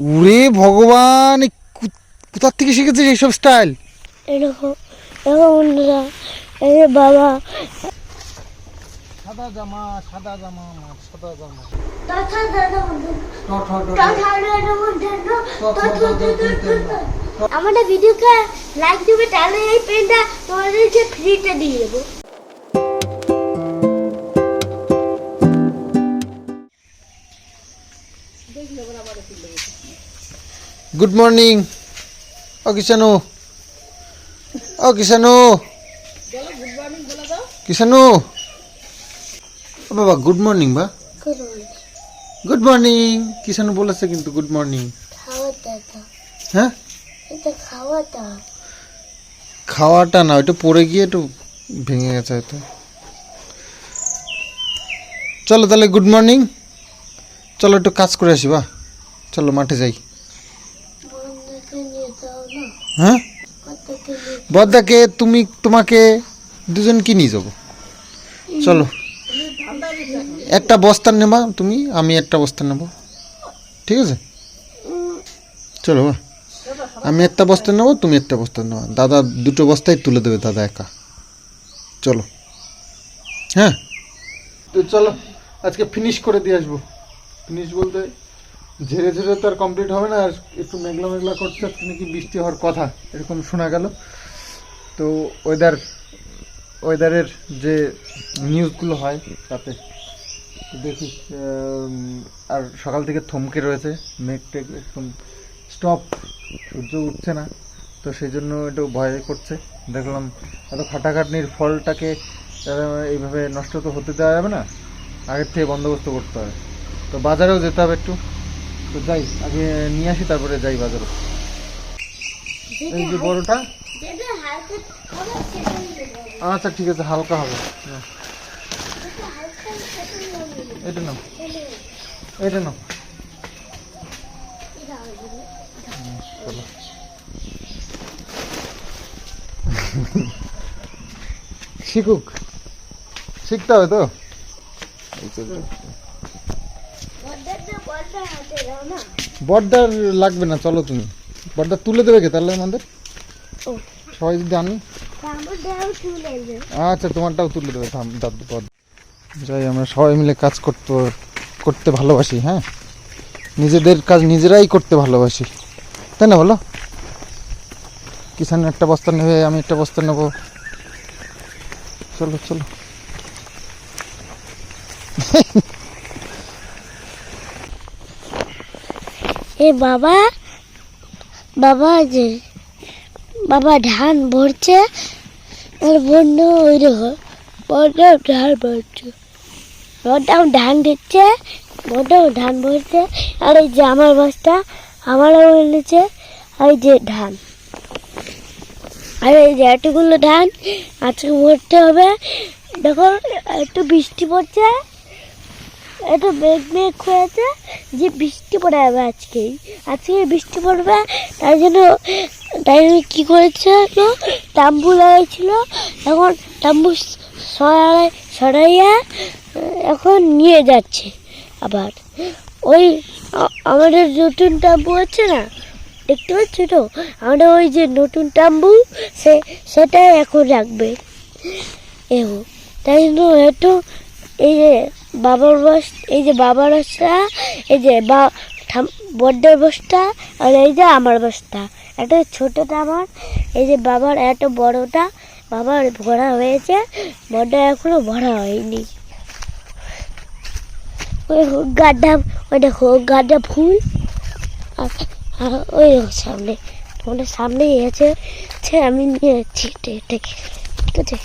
ওরে ভগবান, কোথা থেকে শিখেছিস এইসব স্টাইল? এরকম এরকম বন্ধুরা, এই যে বাবা সাদা জামা সাদা জামা সাদা জামা। আমাদের ভিডিওকে লাইক দিবে, তাহলে এই পেনটা তোমাদেরকে ফ্রিতে দিয়ে দেবো। Good morning. ও কিষানু, ও কিষানু, কিষানু, ও বাবা গুড মর্নিং। বা গুড মর্নিং কিষানু বলেছে কিন্তু গুড মর্নিং। হ্যাঁ, খাওয়াটা না, ওইটা পড়ে গিয়ে একটু ভেঙে গেছে হয়তো। চলো তাহলে গুড মর্নিং, চলো একটু কাজ করে আসি। বা চলো মাঠে যাই। হ্যাঁ, বদ্দাকে তোমাকে দুজনকে নিয়ে যাবো। চলো, একটা বস্তা নেবা তুমি, আমি একটা বস্তা নেব, ঠিক আছে? চলো বা, আমি একটা বস্তা নেবো, তুমি একটা বস্তা নেবা। দাদা দুটো বস্তায় তুলে দেবে দাদা একা। চলো, হ্যাঁ তো চলো আজকে ফিনিশ করে দিয়ে আসবো। ফিনিশ বলতে ঝেড়ে ঝেড়ে তো আর কমপ্লিট হবে না, আর একটু মেঘলা মেঘলা করছে, নাকি বৃষ্টি হওয়ার কথা এরকম শোনা গেল। তো ওয়েদারের যে নিউজগুলো হয় তাতে দেখি, আর সকাল থেকে থমকে রয়েছে, মেঘ টেঘ একদম স্টপ, সূর্য উঠছে না। তো সেই জন্য একটু ভয় করছে। দেখলাম এত খাটাখাটনির ফলটাকে এইভাবে নষ্ট তো হতে দেওয়া যাবে না, আগের থেকে বন্দোবস্ত করতে হবে। তো বাজারেও যেতে হবে একটু, তো যাই আগে নিয়ে আসি, তারপরে যাই বাজারে। এই যে বড়টা, আচ্ছা ঠিক আছে, হালকা হবে। এটা নাও, এটা নাও। চলো শিখতে হবে তো। বড়দার লাগবে না, চলো তুমি। বড়দা তুলে দেবে কে তাহলে আমাদের? সবাই যদি আনি, আচ্ছা তোমারটাও তুলে দেবে। যাই, আমরা সবাই মিলে কাজ করতে ভালোবাসি। হ্যাঁ, নিজেদের কাজ নিজেরাই করতে ভালোবাসি, তাই না বলো? কিষান একটা বস্তা নেবে, আমি একটা বস্তা নেবো। চলো চলো। এ বাবা, বাবা যে বাবা ধান ভরছে, আর বন্য ওই দেখো বড়টাও ধান ভরছে, বড়টাও ধান দিচ্ছে, বড়টাও ধান ভরছে। আর এই যে আমার বস্তা, আমারও এনেছে, আর এই যে ধান, আর এই যে এতগুলো ধান আজকে ভরতে হবে। দেখো একটু বৃষ্টি পড়ছে, একটু মেঘ মেঘ হয়েছে, যে বৃষ্টি পড়ে যাবে আজকে বৃষ্টি পড়বে। তাই জন্য কী করেছে, তাম্বু লাগাইছিল, এখন তাম্বু সরাইয়া এখন নিয়ে যাচ্ছে আবার। ওই আমাদের নতুন তাম্বু আছে না, দেখতে পাচ্ছি তো, আমাদের ওই যে নতুন তাম্বু, সেটাই এখন রাখবে। তাই জন্য একটু এই যে বাবার এই যে বাবার বস্তা, এই যে বড়দের বস্তা, আর এই যে আমার বস্তা, একটা ছোটটা আমার, এই যে বাবার এত বড়টা বাবার ভরা হয়েছে, বড়টা এখনো ভরা হয়নি। ওই গাড্ডা, ওই দেখো গাড্ডা ফুল, আর ওই সামনে, তোমাদের সামনেই আছে, আমি নিয়ে যাচ্ছি এটাকে, ঠিক আছে?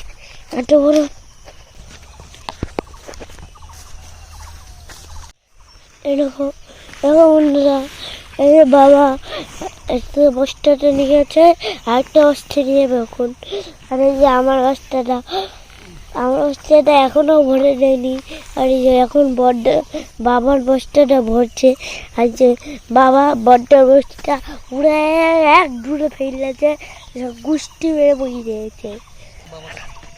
এত বড় এরকম বন্ধুরা, এই যে বাবা একটা বস্তাটা নিয়ে গেছে, আর একটা বস্তা নিয়ে যাবে এখন। আর এই যে আমার বস্তাটা এখনো ভরে দেয়নি। আর এই যে এখন বাবার বস্তাটা ভরছে, আর যে বাবা বড্ডার বস্তা উড়ে এক দূরে ফেলেছে, গুষ্টি মেরে বই দিয়েছে।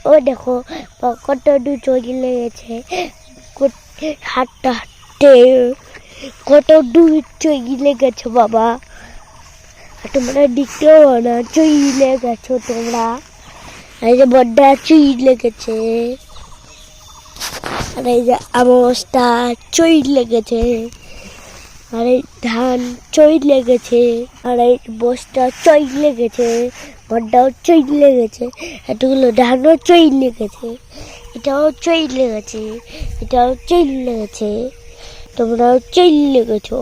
ও দেখো কত দূর চলে গেছে হাঁটতে হাঁটতে। কত দূর চলে গেছো বাবা, আর তোমরা দেখতেও না চলে গেছো তোমরা। এই যে বড্ডা চলে গেছে, আর এই যে আমস্তা চলে গেছে, আর এই ধান চলে গেছে, আর এই বস্তা চলে গেছে, বড্ডাও চলে গেছে, এতগুলো ধানও চলে গেছে, এটাও চলে গেছে, এটাও চলে গেছে, তোমরাও চলে গেছো।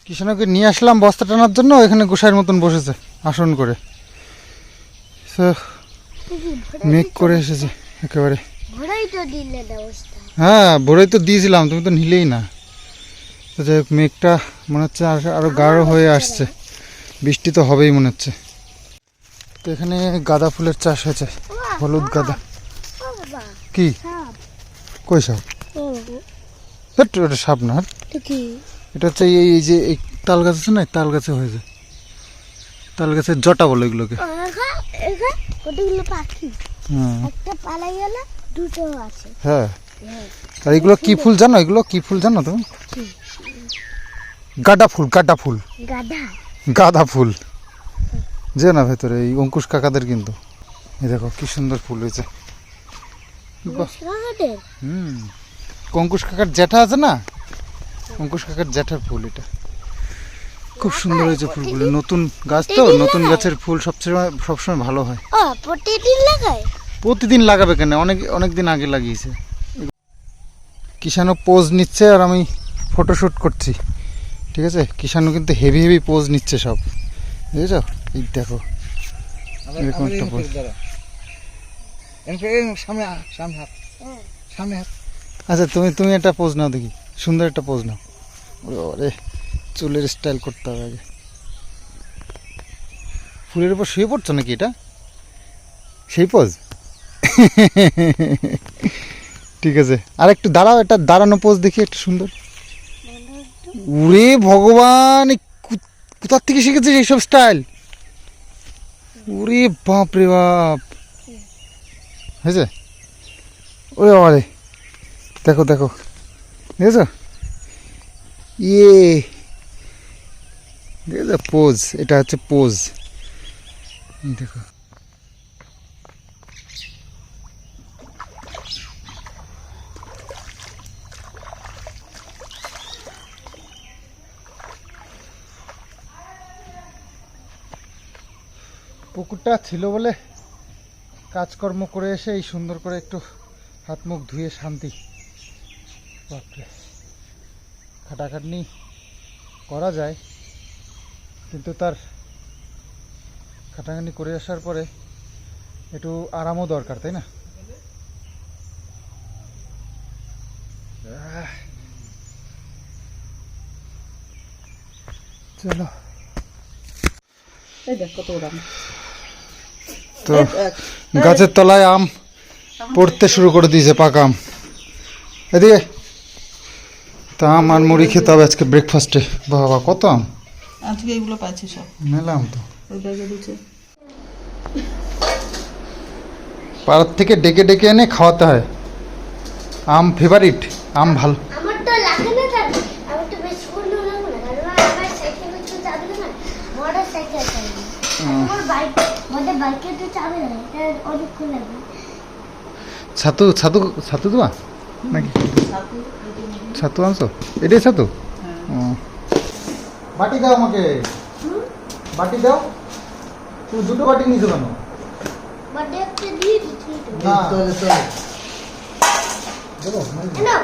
কিষাণকে নিয়ে আসলাম বস্তা টানার জন্য, এখানে গোসাইয়ের মতন বসেছে আসন করে। So, মেঘ করে এসেছে একেবারে। ভরাই তো দিলে ব্যবস্থা। হ্যাঁ ভোরেই তো দিয়েছিলাম, তুমি তো নিলেই না। তো যাই হোক, মেঘটা মনে হচ্ছে আরো গাঢ় হয়ে আসছে, বৃষ্টি তো হবেই মনে হচ্ছে। তো এখানে গাঁদা ফুলের চাষ হয়েছে, হলুদ গাঁদা। কি কই সাপ? ওটা সাপ না, কি এটা হচ্ছে এই যে এই তাল গাছ আছে না, তাল গাছে হয়েছে, তাল গাছের জটা বলে এগুলোকে। কতগুলো পাখি, হ্যাঁ একটা পালাই গেল, দুটো আছে। হ্যাঁ, আর এগুলো কি ফুল জানো? এগুলো কি ফুল জানো তুমি? গাঁদা ফুল, গাঁদা ফুল, গাধা গাঁদা ফুল। যে না ভেতরে এই অঙ্কুশ কাকাদের, কিন্তু এই দেখো কি সুন্দর ফুল হয়েছে। অঙ্কুশ কাকার জ্যাঠা আছে না, অঙ্কুশ কাকার জ্যাঠার ফুল এটা। খুব সুন্দর হয়েছে ফুলগুলো, নতুন গাছ তো, নতুন গাছের ফুল সবসময় ভালো হয়। ও প্রতিদিন লাগায়? প্রতিদিন লাগাবে কেন, অনেক দিন আগে লাগিয়েছে। কিষাণও পোজ নিচ্ছে আর আমি ফটোশুট করছি, ঠিক আছে? কিষাণও কিন্তু হেভি হেভি পোজ নিচ্ছে সব, বুঝেছো? এই দেখো এরকম একটা পোজ। আচ্ছা তুমি একটা পোজ নাও দেখি, সুন্দর একটা পোজ নাও। ওরে চুলের স্টাইল করতে হবে আগে। ফুলের উপর শুয়ে পড়ছো নাকি? এটা সেই পোজ। ঠিক আছে, আর একটু দাঁড়াও, এটা দাঁড়ানো পোজ দেখি একটু সুন্দর। ওরে ভগবান, কোথার থেকে শিখেছিস এইসব স্টাইল? ওরে বাপ রে বাপ, হয়েছে? ওরে বাবারে, দেখো দেখো, দেখেছো? ইয়ে দেখেছো পোজ, এটা হচ্ছে পোজ, দেখো। পুকুরটা ছিল বলে কাজকর্ম করে এসে এই সুন্দর করে একটু হাত মুখ ধুয়ে শান্তি। বাপরে, খাটাখাটনি করা যায়, কিন্তু তার খাটাখাটনি করে আসার পরে একটু আরামও দরকার, তাই না? চলো, তো গাছের তলায় আম পড়তে শুরু করে দিয়েছে, পাকা আম। এদিকে তা আম আর মুড়ি খেতে হবে আজকে ব্রেকফাস্টে। বাবা কত আম আজকে, এগুলো পাচ্ছি সব মেলাম তো। ওই ব্যাগে দিচ্ছে। পাড়ার থেকে ডেকে ডেকে এনে খাওয়াতে হয়। আম ফেভারিট, আম ভালো। আমার তো লাগে না চাবি, আমি তো বেশ করলেও লাগবে না, কারণ আমার সাইকেলে তো চাবি না, মোটর সাইকেল চাবি। আমার বাইক, আমাদের বাইকে তো চাবি না, এটা অনেকক্ষণ লাগবে। ছাতু ছাতু ছাতু দেওয়া নাকি? ছাতু আনছো? এটাই ছাতু? ও, বাটি দাও আমাকে, বাটি দাও। তুমি দুটো বাটি নিয়েছো কেন? বার্থডে একটা দিয়ে দিচ্ছি তো। না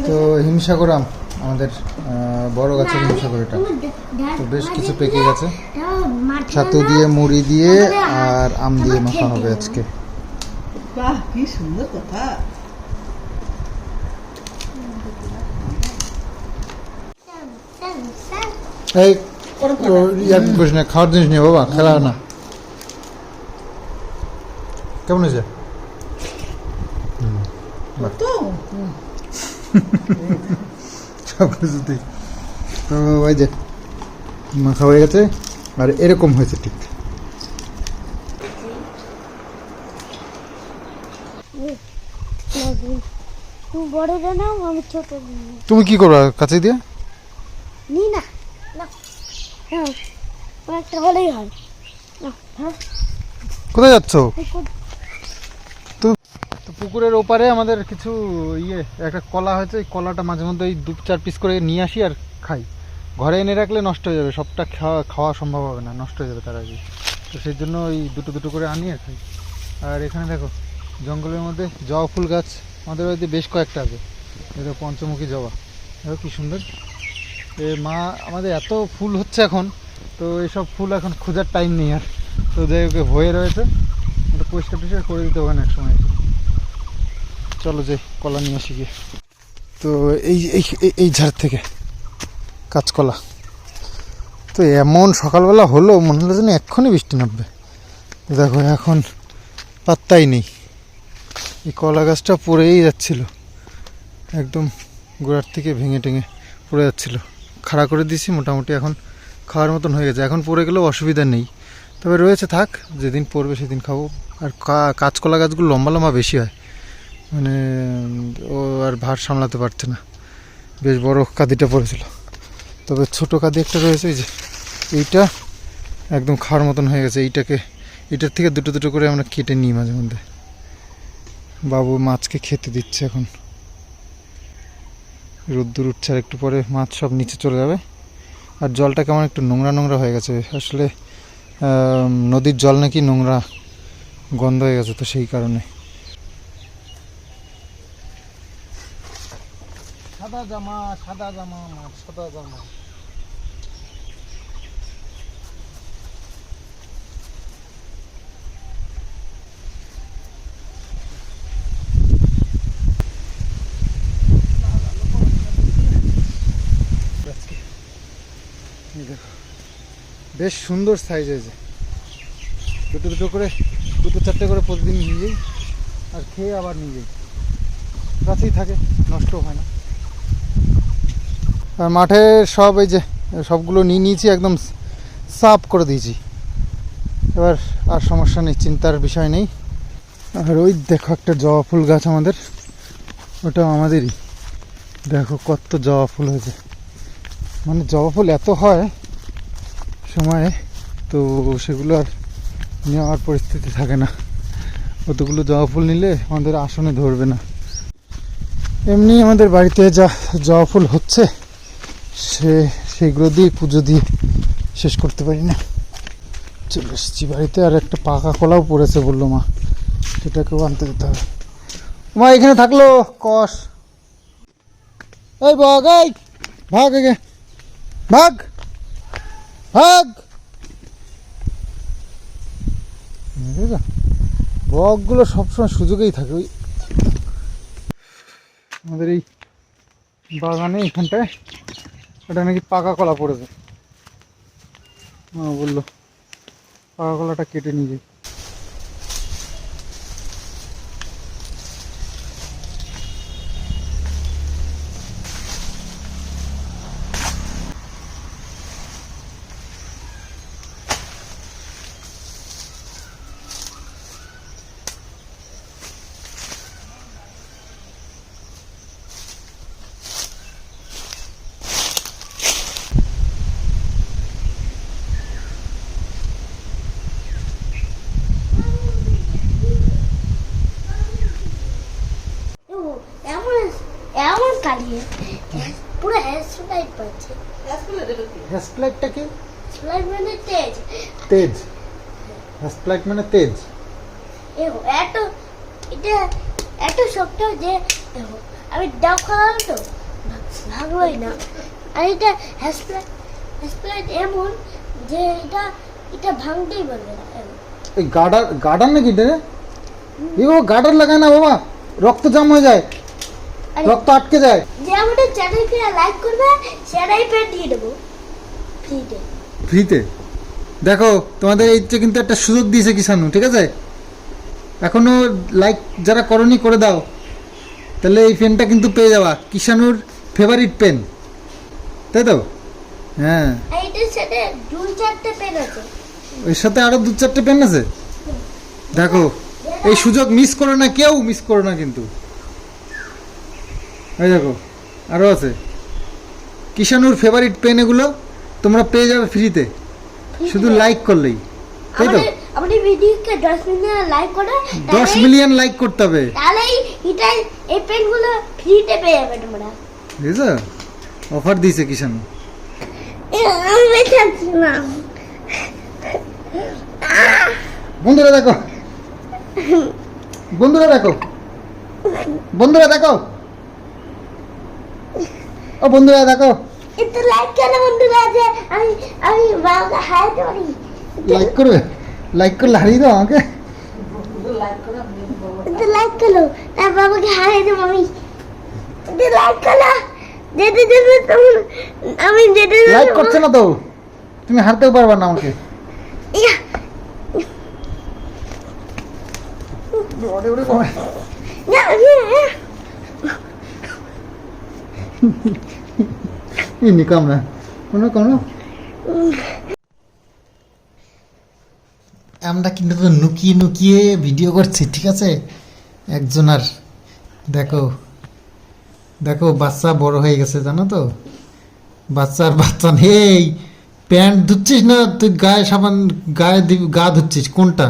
তো হিমসাগর আম, আমাদের বড় গাছের হিমসাগর এটা। তো বেশ কিছু পেকে গেছে, ছাতু দিয়ে, মুড়ি দিয়ে আর আম দিয়ে মাখা হবে আজকে। বাহ, কি সুন্দর কথা। এই ইয়ার করিস না, খাওয়ার জিনিস নিয়ে বাবা, খেলা হয় না। কেমন হয়েছে? তো সব কিছুতেই তো ওই যে মাখা হয়ে গেছে, আর এরকম হয়েছে ঠিক। বড়টা নাও, আমি ছোট নিই। তুমি কি করবে কাছে দিয়ে? নি না না, হ্যাঁ একটা হলেই হয় না। হ্যাঁ কোথায় যাচ্ছ? এই কো- তো পুকুরের ওপারে আমাদের কিছু একটা কলা হয়েছে, এই কলাটা মাঝে মধ্যে ওই 2-4 পিস করে নিয়ে আসি আর খাই। ঘরে এনে রাখলে নষ্ট হয়ে যাবে, সবটা খাওয়া সম্ভব হবে না, নষ্ট হয়ে যাবে তার আগে। তো সেই জন্য ওই দুটো করে আনি আর খাই। আর এখানে দেখো জঙ্গলের মধ্যে জবা ফুল গাছ আমাদের বাড়িতে বেশ কয়েকটা আছে। এটা পঞ্চমুখী জবা, দেখো কি সুন্দর। মা আমাদের এত ফুল হচ্ছে এখন, তো এইসব ফুল এখন খোঁজার টাইম নেই আর। তো যাই ওকে হয়ে রয়েছে, ওটা পরিষ্কার টরিষ্কার করে দিতে হবে না এক সময়। চলো যে কলা নিয়ে আসি গিয়ে। তো এই ঝাড় থেকে কাঁচকলা, তো এমন সকালবেলা হলো মনে হলো যেন এক্ষুনি বৃষ্টি নামবে। দেখো এখন পাত্তাই নেই, এই কলা গাছটা পড়েই যাচ্ছিল, একদম গোড়ার থেকে ভেঙে টেঙে পড়ে যাচ্ছিল। খাড়া করে দিয়েছি, মোটামুটি এখন খাওয়ার মতন হয়ে গেছে। এখন পড়ে গেলেও অসুবিধা নেই, তবে রয়েছে থাক, যেদিন পড়বে সেদিন খাবো। আর কাঁচকলা গাছগুলো লম্বা লম্বা বেশি হয়, মানে ও আর ভার সামলাতে পারছে না। বেশ বড় কাঁদিটা পড়েছিল, তবে ছোট কাঁদি একটা রয়েছে, এই যে এইটা একদম খাওয়ার মতন হয়ে গেছে। এটার থেকে দুটো করে আমরা কেটে নিই মাঝে মধ্যে। বাবু মাছকে খেতে দিচ্ছে এখন, রোদ্দুর উঠছে, আর একটু পরে মাছ সব নিচে চলে যাবে। আর জলটা কেমন একটু নোংরা নোংরা হয়ে গেছে, আসলে নদীর জল নাকি নোংরা গন্ধ হয়ে গেছে, তো সেই কারণে। সাদা জামা সাদা জামা সাদা জামা। বেশ সুন্দর সাইজ হয়েছে, দুটো করে 2-4টে করে প্রতিদিন নিয়ে যাই, আর খেয়ে আবার নিয়ে যাই, কাছেই থাকে, নষ্টও হয় না। আর মাঠে সব এই যে সবগুলো নিয়ে নিয়েছি, একদম সাফ করে দিয়েছি, এবার আর সমস্যা নেই, চিন্তার বিষয় নেই। আর ওই দেখো একটা জবা ফুল গাছ আমাদের, ওটা আমাদেরই। দেখো কত জবা ফুল হয়েছে, মানে জবা ফুল এত হয় সময়ে, তো সেগুলো আর নেওয়ার পরিস্থিতি থাকে না। অতগুলো জবা ফুল নিলে আমাদের আসনে ধরবে না। এমনি আমাদের বাড়িতে যা জবা ফুল হচ্ছে সেগুলো দিয়ে পুজো দিয়ে শেষ করতে পারি না। চলে এসেছি বাড়িতে, আর একটা পাকা কলাও পড়েছে বললো মা, সেটাকেও আনতে যেতে হবে। মা এখানে থাকলো কষ, এই বগ, এই ভাগ, এগে ভাগ ভাগ। বকগুলো সবসময় সুযোগেই থাকে। ওই আমাদের এই বাগানে এখানটায় এটা নাকি পাকা কলা পড়েছে, বললো পাকা কলাটা কেটে নিয়ে যাই। এমন এমন কালিয়ে পুরো হ্যাশলাইট পাচ্ছে। হ্যাশপ্লাইটটা কি? লাইট মানে তেজ, তেজ, হ্যাশপ্লাইট মানে তেজ। এত এটা এত শক্ত যে আমি ডাব খাওয়ালাম তো ভাগলোই না। আর এটা হ্যাশপ্লাইট এমন যে এটা ভাঙতেই পারবে না। এই গার্ডার নাকি এটা রে? এই বাবা গার্ডার লাগায় না বাবা, রক্ত জাম হয়ে যায়, রক্ত আটকে যায়। যে আমাদের চ্যানেলকে লাইক করবে সেটাই পেয়ে দিয়ে দেবো ফ্রিতে। ফ্রিতে? দেখো তোমাদের এই যে কিন্তু একটা সুযোগ দিয়েছে কিষানু, ঠিক আছে? এখনো লাইক যারা করনি করে দাও, তাহলে এই পেনটা কিন্তু পেয়ে যাবা, কিষানুর ফেভারিট পেন, তাই তো? হ্যাঁ, এইটার সাথে 2-4টে পেন আছে, ওর সাথে আরো 2-4টে পেন আছে। দেখো এই সুযোগ মিস করো না, কেউ মিস করো না কিন্তু। এই দেখো আরও আছে কিষানুর ফেভারিট পেন, এগুলো তোমরা পেয়ে যাবে ফ্রিতে, শুধু লাইক করলেই, তাই তো? আমাদের ভিডিওকে 10 মিলিয়ন লাইক করে 10 মিলিয়ন লাইক করতে হবে, তাহলেই এই পেনগুলো ফ্রিতে পেয়ে যাবে তোমরা। বুঝছো? অফার দিয়েছে কিষানু। আমি বেঁচে আছি না। বন্ধুরা দেখো, বন্ধুরা দেখো, বন্ধুরা দেখো, ও বন্ধুরা দেখো, একটু লাইক কেন বন্ধুরা, যে আমি বাবাকে হারাতে পারি। লাইক করবে, লাইক করলে হারিয়ে দাও আমাকে। একটু লাইক করো, তার বাবাকে হারাই দেবো আমি। একটু লাইক করো, যেতে যেতে তখন আমি যেতে লাইক করছে না তো, তুমি হারতেও পারবা না আমাকে। ইয়া, ওরে ওরে বাবা। ইয়া, ইয়া। ini kamera কোনো কোনো আমরা কিন্তু তো লুকিয়ে লুকিয়ে ভিডিও করছি, ঠিক আছে? একজন আর দেখো দেখো বাচ্চা বড় হয়ে গেছে, জানো তো? বাচ্চার বাচ্চা নেই। প্যান্ট ধুচ্ছিস না তুই? গায়ে সাবান, গায়ে গা ধুচ্ছিস কোনটা?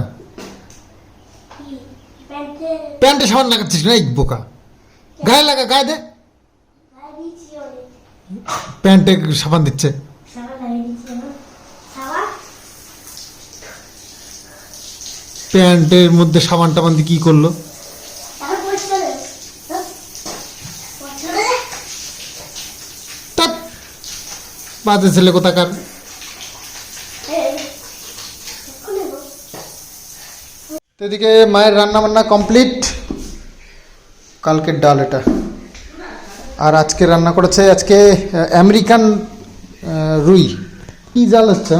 প্যান্টে সাবান লাগাচ্ছিস না? এই বোকা, গায়ে লাগা, গায়ে দে। প্যান্টে সাবান দিচ্ছে। প্যান্টের মধ্যে সাবান টাবান দিয়ে কি করলো? ধ্যাৎ, বাজে ছেলে কোথাকার। এদিকে মায়ের রান্না বান্না কমপ্লিট। কালকের ডাল এটা, আর আজকে রান্না করেছে আজকে আমেরিকান রুই। কি জাল হচ্ছে?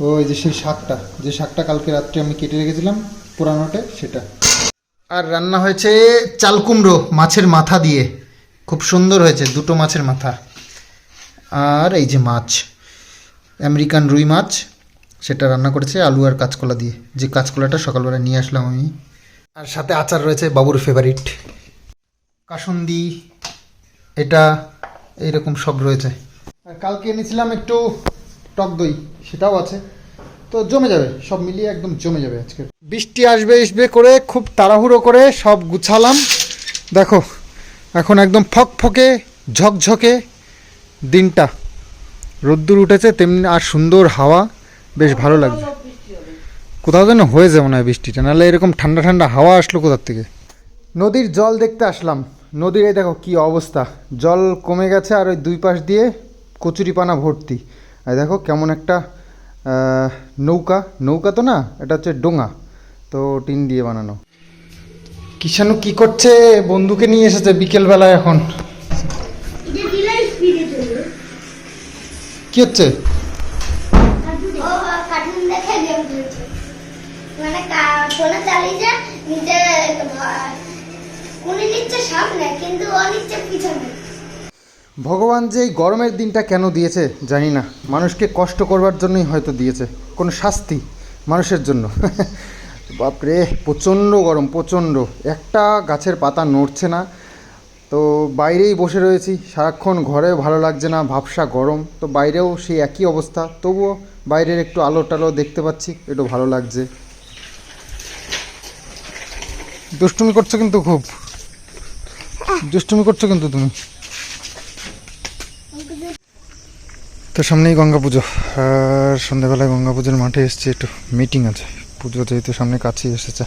ওই যে সেই শাকটা, যে শাকটা কালকে রাত্রে আমি কেটে রেখেছিলাম পুরানোটে, সেটা। আর রান্না হয়েছে চাল কুমড়ো মাছের মাথা দিয়ে, খুব সুন্দর হয়েছে, দুটো মাছের মাথা। আর এই যে মাছ, আমেরিকান রুই মাছ, সেটা রান্না করেছে আলু আর কাঁচকলা দিয়ে, যে কাঁচকলাটা সকালবেলা নিয়ে আসলাম আমি। আর সাথে আচার রয়েছে, বাবুর ফেভারিট কাসুন্দি, এটা এইরকম সব রয়েছে। আর কালকে এনেছিলাম একটু টক দই, সেটাও আছে, তো জমে যাবে, সব মিলিয়ে একদম জমে যাবে আজকে। বৃষ্টি আসবে আসবে করে খুব তাড়াহুড়ো করে সব গুছালাম। দেখো এখন একদম ফকফকে ঝকঝকে দিনটা, রোদ্দুর উঠেছে তেমনি, আর সুন্দর হাওয়া, বেশ ভালো লাগছে। কোথাও যেন হয়েছে মনে হয় বৃষ্টিটা, নাহলে এরকম ঠান্ডা ঠান্ডা হাওয়া আসলো কোথার থেকে। নদীর জল দেখতে আসলাম। নদীর এই দেখো কী অবস্থা, জল কমে গেছে, আর ওই দুই পাশ দিয়ে কচুরিপানা ভর্তি। আর দেখো কেমন একটা নৌকা, নৌকা তো না, এটা হচ্ছে ডোঙা, তো টিন দিয়ে বানানো। কিষানু কি করছে? বন্ধুকে নিয়ে এসেছে বিকেলবেলা। এখন কি হচ্ছে? কার্টুন দেখে গেম খেলছে, মানে ফোনে চালিয়ে নিজে কোনে নিচ্ছে সামনে, কিন্তু ও নিচ্ছে পিছনে। ভগবান যে এই গরমের দিনটা কেন দিয়েছে জানি না, মানুষকে কষ্ট করবার জন্যই হয়তো দিয়েছে, কোনো শাস্তি মানুষের জন্য। বাপরে প্রচণ্ড গরম, প্রচণ্ড, একটা গাছের পাতা নড়ছে না। তো বাইরেই বসে রয়েছি সারাক্ষণ, ঘরে ভালো লাগছে না, ভাবসা গরম। তো বাইরেও সেই একই অবস্থা, তবুও বাইরের একটু আলো টালো দেখতে পাচ্ছি, একটু ভালো লাগছে। দুষ্টুমি করছো কিন্তু, খুব দুষ্টুমি করছো কিন্তু তুমি। তো সামনেই গঙ্গা পুজো, আর সন্ধ্যাবেলায় গঙ্গা পুজোর মাঠে এসেছি, একটু মিটিং আছে, পুজো যেহেতু সামনে কাছেই এসেছে।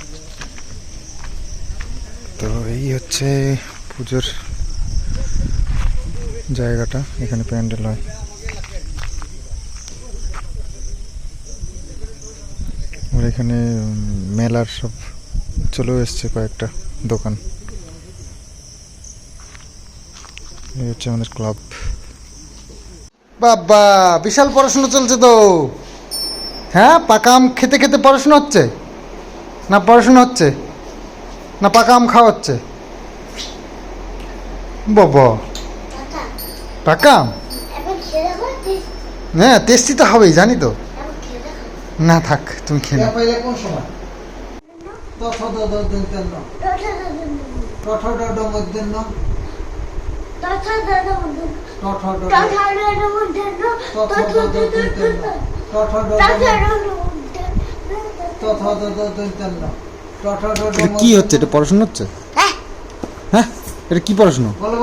তো এই হচ্ছে পুজোর জায়গাটা, এখানে প্যান্ডেল হয়। আর এখানে মেলার সব চলেও এসছে কয়েকটা দোকান। এই হচ্ছে আমাদের ক্লাব। বাবা বিশাল পড়াশোনা চলছে তো। হ্যাঁ, পাকা আম খেতে খেতে পড়াশোনা হচ্ছে না? পড়াশোনা হচ্ছে না পাকা আম খাওয়া হচ্ছে? বাবা পাকা আম, হ্যাঁ টেস্টি তো হবেই, জানি তো। না থাক, তুমি খেয়ে নাও। কোন সময় এটা কি হচ্ছে? এটা পড়াশোনা হচ্ছে? হ্যাঁ, এটা কি পড়াশোনা? বলো